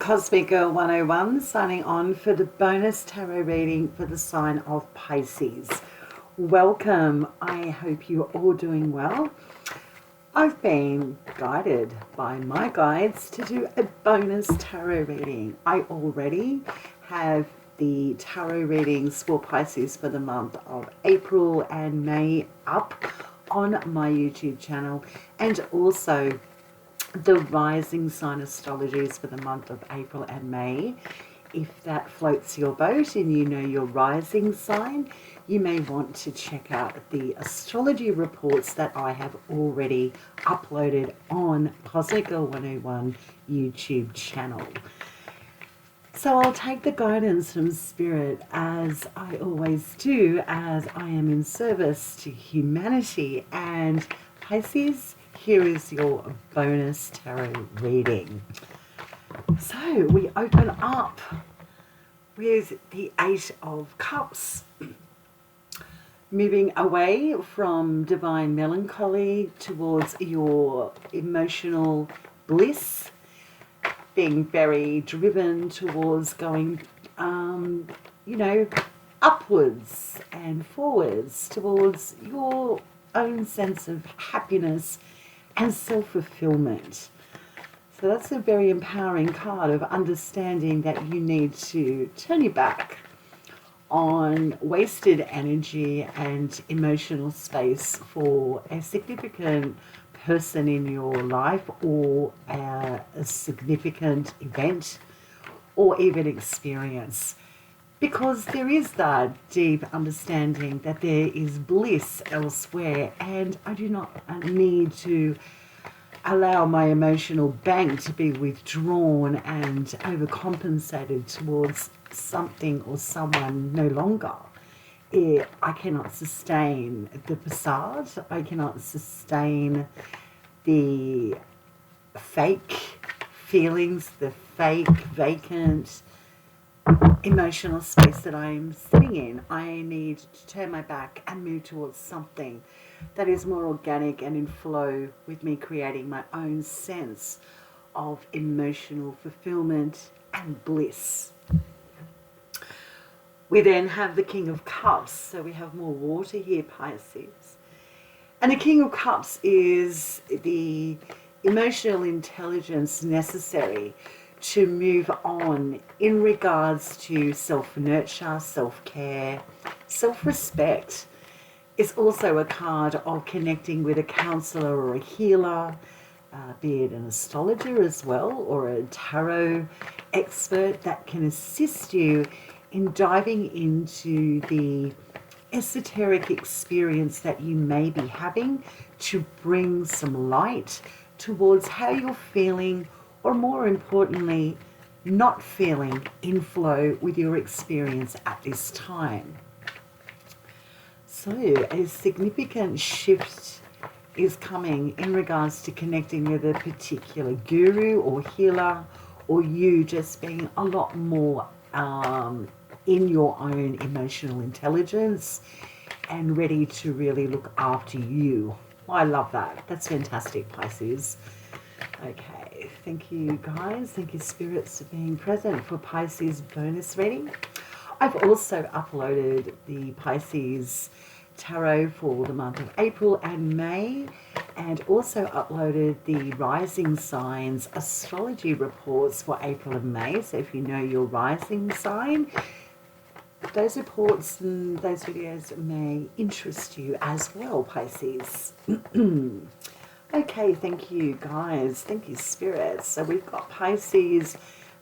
Cosmic Girl 101 signing on for the bonus tarot reading for the sign of Pisces. Welcome. I hope you're all doing well. I've been guided by my guides to do a bonus tarot reading. I already have the tarot readings for Pisces for the month of April and May up on my YouTube channel, and also the rising sign astrologies for the month of April and May. If that floats your boat and you know your rising sign, you may want to check out the astrology reports that I have already uploaded on Cosmic Girl 101 YouTube channel. So I'll take the guidance from Spirit, as I always do, as I am in service to humanity. And Pisces, here is your bonus tarot reading. So we open up with the Eight of Cups, moving away from divine melancholy towards your emotional bliss, being very driven towards going, upwards and forwards towards your own sense of happiness and self-fulfillment. So that's a very empowering card of understanding that you need to turn your back on wasted energy and emotional space for a significant person in your life, or a significant event, or even experience. Because there is that deep understanding that there is bliss elsewhere, and I do not need to allow my emotional bank to be withdrawn and overcompensated towards something or someone no longer. I cannot sustain the facade. I cannot sustain the fake feelings, the fake vacant emotional space that I'm sitting in. I need to turn my back and move towards something that is more organic and in flow with me, creating my own sense of emotional fulfillment and bliss. We then have the King of Cups, so we have more water here, Pisces. And the King of Cups is the emotional intelligence necessary to move on in regards to self-nurture, self-care, self-respect. It's also a card of connecting with a counselor or a healer, be it an astrologer as well, or a tarot expert that can assist you in diving into the esoteric experience that you may be having, to bring some light towards how you're feeling, or more importantly, not feeling in flow with your experience at this time. So a significant shift is coming in regards to connecting with a particular guru or healer, or you just being a lot more in your own emotional intelligence and ready to really look after you. I love that. That's fantastic, Pisces. Okay, thank you guys. Thank you, spirits, for being present for Pisces bonus reading. I've also uploaded the Pisces tarot for the month of April and May, and also uploaded the rising signs astrology reports for April and May. So if you know your rising sign, those reports and those videos may interest you as well, Pisces. Okay, thank you guys. Thank you, spirits. So we've got Pisces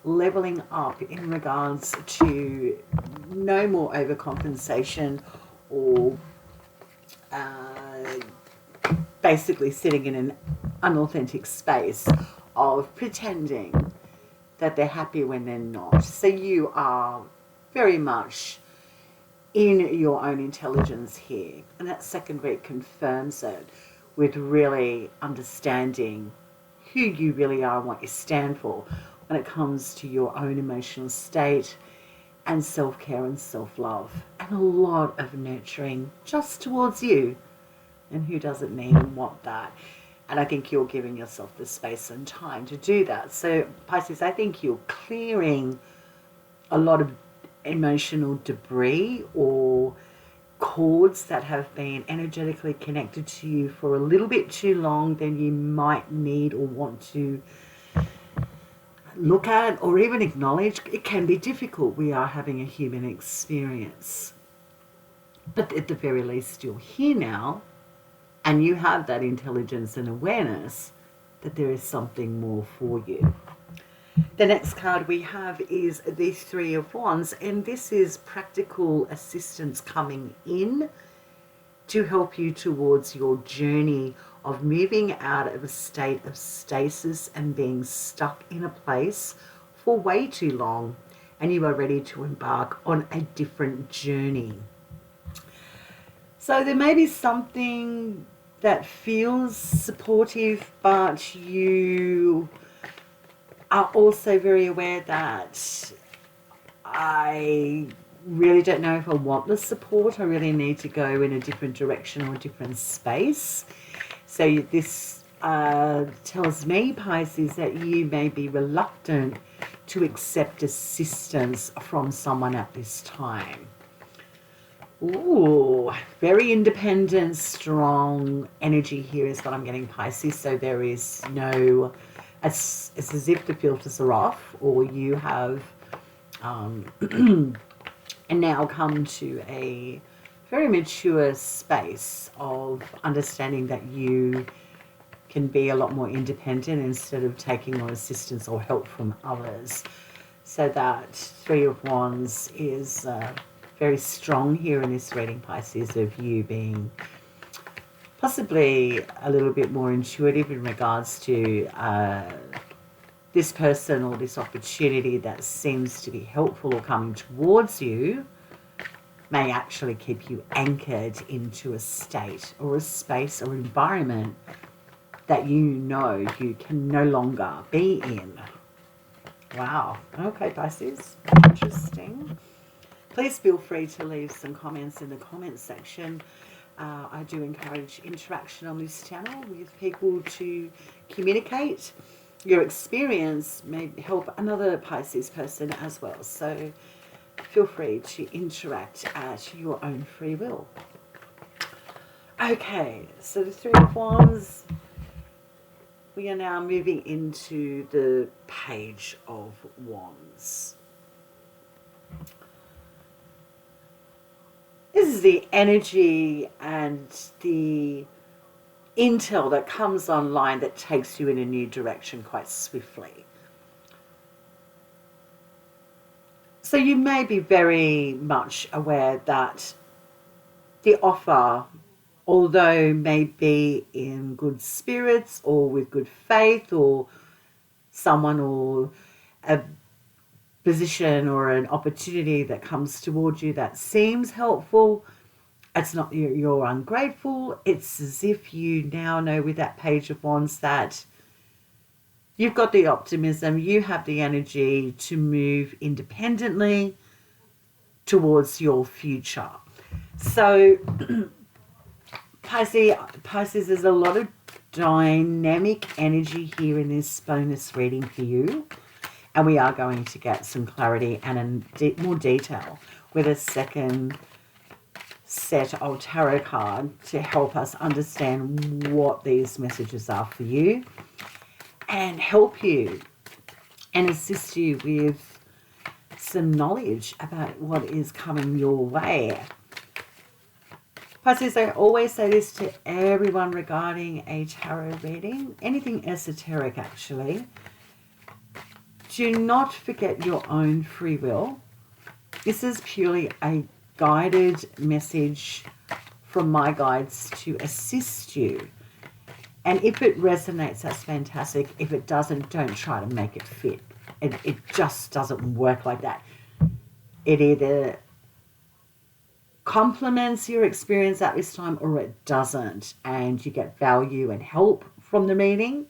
leveling up in regards to no more overcompensation, or basically sitting in an unauthentic space of pretending that they're happy when they're not. So you are very much in your own intelligence here, and that second read confirms it, with really understanding who you really are and what you stand for when it comes to your own emotional state and self-care and self-love, and a lot of nurturing just towards you. And who doesn't need and want that? And I think you're giving yourself the space and time to do that. So Pisces, I think you're clearing a lot of emotional debris or cords that have been energetically connected to you for a little bit too long than you might need or want to look at or even acknowledge. It can be difficult. We are having a human experience. But at the very least, you're here now and you have that intelligence and awareness that there is something more for you. The next card we have is the Three of Wands, and this is practical assistance coming in to help you towards your journey of moving out of a state of stasis and being stuck in a place for way too long, and you are ready to embark on a different journey. So there may be something that feels supportive, but you are also very aware that I really don't know if I want the support. I really need to go in a different direction or a different space. So this tells me, Pisces, that you may be reluctant to accept assistance from someone at this time. Ooh, very independent, strong energy here is what I'm getting, Pisces. So there is no, it's as if the filters are off, or you have and now come to a very mature space of understanding that you can be a lot more independent instead of taking on assistance or help from others. So that Three of Wands is very strong here in this reading, Pisces, of you being possibly a little bit more intuitive in regards to this person or this opportunity that seems to be helpful or coming towards you may actually keep you anchored into a state or a space or environment that you know you can no longer be in. Wow. Okay, Pisces. Interesting. Please feel free to leave some comments in the comments section. I do encourage interaction on this channel with people to communicate. Your experience may help another Pisces person as well. So feel free to interact at your own free will. Okay, so the Three of Wands. We are now moving into the Page of Wands. This is the energy and the intel that comes online that takes you in a new direction quite swiftly. So you may be very much aware that the offer, although may be in good spirits or with good faith, or someone or a position or an opportunity that comes towards you that seems helpful, it's not you're ungrateful. It's as if you now know with that Page of Wands that you've got the optimism, you have the energy to move independently towards your future. So Pisces, there's a lot of dynamic energy here in this bonus reading for you. And we are going to get some clarity and more detail with a second set of tarot card to help us understand what these messages are for you and help you and assist you with some knowledge about what is coming your way. Pisces, I always say this to everyone regarding a tarot reading, anything esoteric actually. Do not forget your own free will. This is purely a guided message from my guides to assist you. And if it resonates, that's fantastic. If it doesn't, don't try to make it fit. It just doesn't work like that. It either complements your experience at this time or it doesn't. And you get value and help from the reading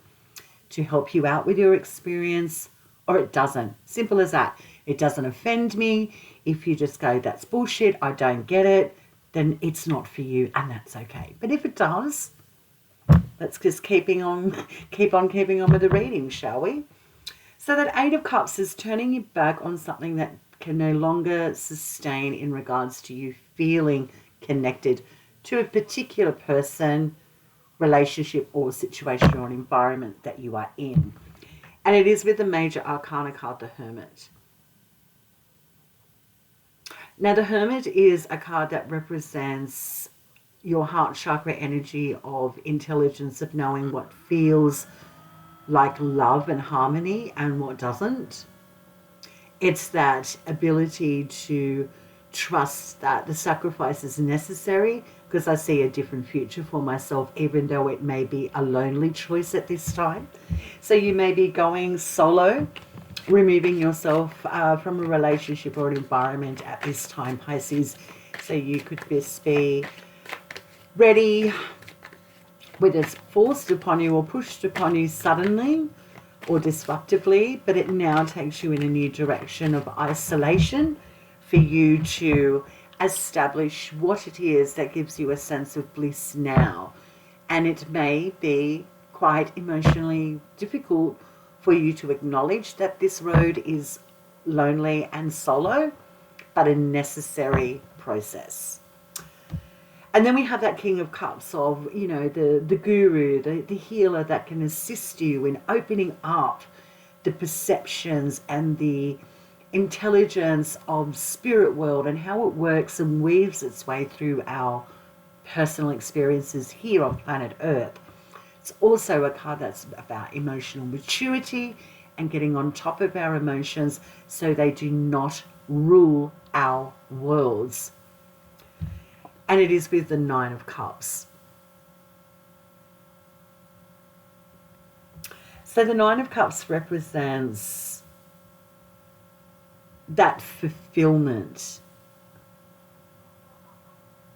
to help you out with your experience, or it doesn't. Simple as that. It doesn't offend me. If you just go, that's bullshit, I don't get it, then it's not for you, and that's okay. But if it does, let's just keep on keeping on with the reading, shall we? So that Eight of Cups is turning you back on something that can no longer sustain in regards to you feeling connected to a particular person, relationship or situation or environment that you are in. And it is with the major arcana card, the Hermit. Now, the Hermit is a card that represents your heart chakra energy of intelligence, of knowing what feels like love and harmony and what doesn't. It's that ability to trust that the sacrifice is necessary, because I see a different future for myself, even though it may be a lonely choice at this time. So you may be going solo, removing yourself from a relationship or an environment at this time, Pisces. So you could just be ready, whether it's forced upon you or pushed upon you suddenly or disruptively, but it now takes you in a new direction of isolation for you to establish what it is that gives you a sense of bliss now. And it may be quite emotionally difficult for you to acknowledge that this road is lonely and solo, but a necessary process. And then we have that King of Cups of, you know, the guru, the healer that can assist you in opening up the perceptions and the intelligence of spirit world and how it works and weaves its way through our personal experiences here on planet Earth. It's also a card that's about emotional maturity and getting on top of our emotions so they do not rule our worlds. And it is with the Nine of Cups. So the Nine of Cups represents that fulfillment.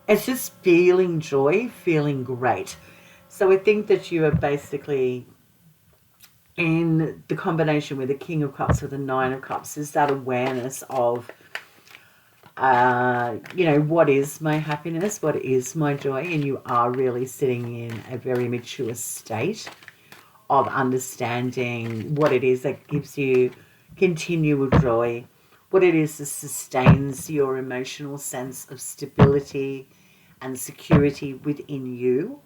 It's just feeling joy, feeling great. So I think that you are basically in the combination with the King of Cups with the Nine of Cups is that awareness of you know, what is my happiness, what is my joy, and you are really sitting in a very mature state of understanding what it is that gives you continual joy, what it is that sustains your emotional sense of stability and security within you,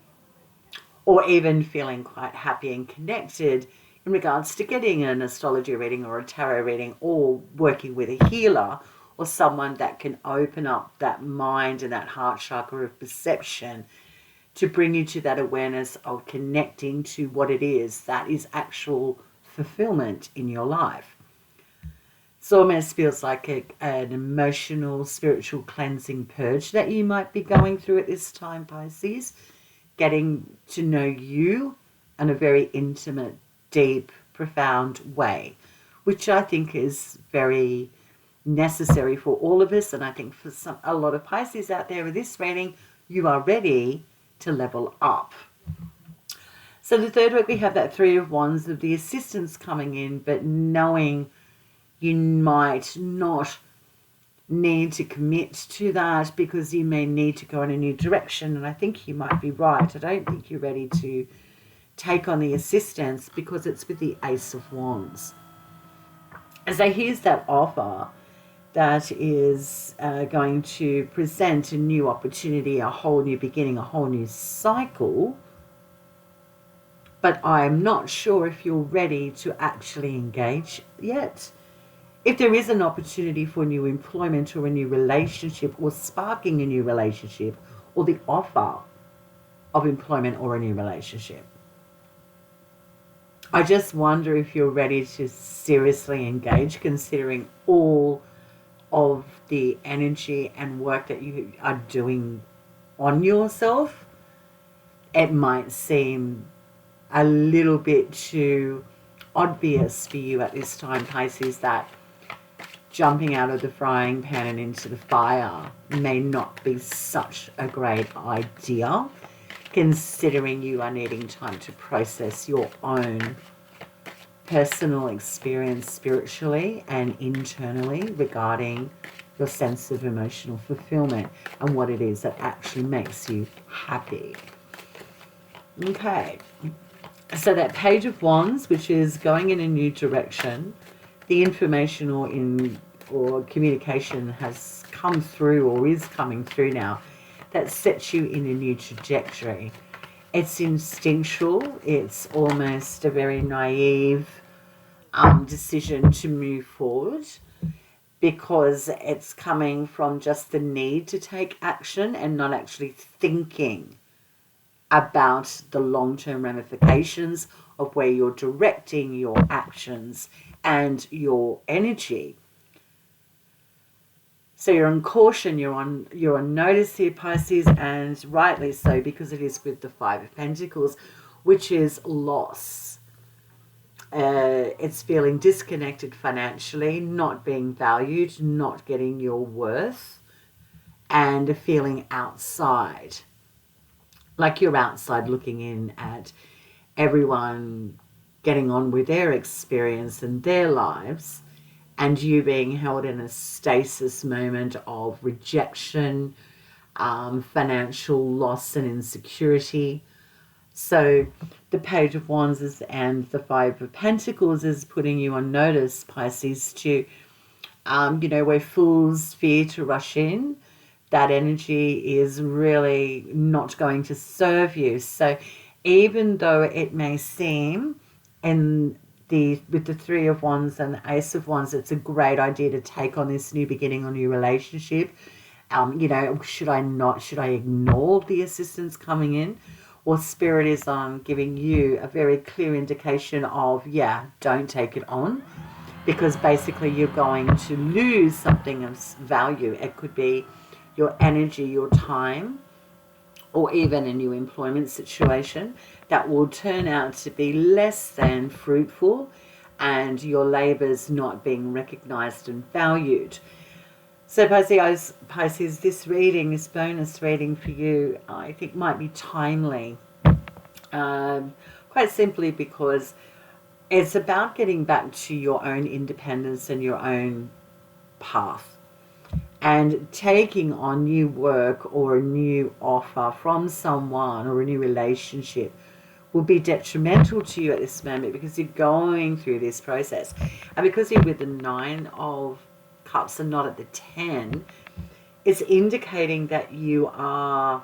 or even feeling quite happy and connected in regards to getting an astrology reading or a tarot reading or working with a healer or someone that can open up that mind and that heart chakra of perception to bring you to that awareness of connecting to what it is that is actual fulfillment in your life. It almost feels like an emotional, spiritual cleansing purge that you might be going through at this time, Pisces. Getting to know you in a very intimate, deep, profound way, which I think is very necessary for all of us. And I think for a lot of Pisces out there with this reading, you are ready to level up. So the third week we have that Three of Wands of the assistance coming in, but knowing you might not need to commit to that because you may need to go in a new direction. And I think you might be right. I don't think you're ready to take on the assistance because it's with the Ace of Wands. So here's that offer that is going to present a new opportunity, a whole new beginning, a whole new cycle. But I'm not sure if you're ready to actually engage yet. If there is an opportunity for new employment or a new relationship or sparking a new relationship or the offer of employment or a new relationship, I just wonder if you're ready to seriously engage, considering all of the energy and work that you are doing on yourself. It might seem a little bit too obvious for you at this time, Pisces, that jumping out of the frying pan and into the fire may not be such a great idea, considering you are needing time to process your own personal experience spiritually and internally regarding your sense of emotional fulfillment and what it is that actually makes you happy. Okay, So that Page of Wands, which is going in a new direction, the information or communication has come through or is coming through now that sets you in a new trajectory. It's instinctual. It's almost a very naive decision to move forward, because it's coming from just the need to take action and not actually thinking about the long-term ramifications of where you're directing your actions and your energy. So you're on caution, you're on notice here, Pisces, and rightly so, because it is with the Five of Pentacles, which is loss. It's feeling disconnected financially, not being valued, not getting your worth, and feeling outside. Like you're outside looking in at everyone getting on with their experience and their lives, and you being held in a stasis moment of rejection, financial loss and insecurity. So the Page of Wands and the Five of Pentacles is putting you on notice, Pisces, to, where fools fear to rush in, that energy is really not going to serve you. So even though it may seem with the Three of Wands and the Ace of Wands, it's a great idea to take on this new beginning or new relationship. Should I ignore the assistance coming in? Or Spirit is giving you a very clear indication of, don't take it on, because basically you're going to lose something of value. It could be your energy, your time, or even a new employment situation that will turn out to be less than fruitful, and your labours not being recognised and valued. So Pisces, this reading, this bonus reading for you, I think might be timely. Quite simply because it's about getting back to your own independence and your own path. And taking on new work or a new offer from someone or a new relationship will be detrimental to you at this moment, because you're going through this process. And because you're with the Nine of Cups and not at the 10, it's indicating that you're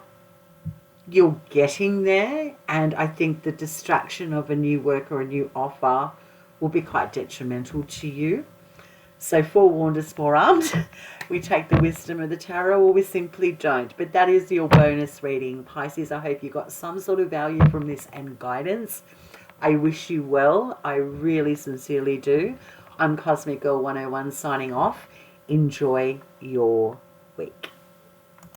getting there. And I think the distraction of a new work or a new offer will be quite detrimental to you. So forewarned is forearmed. We take the wisdom of the tarot, or we simply don't. But that is your bonus reading, Pisces. I hope you got some sort of value from this and guidance. I wish you well. I really sincerely do. I'm Cosmic Girl 101 signing off. Enjoy your week.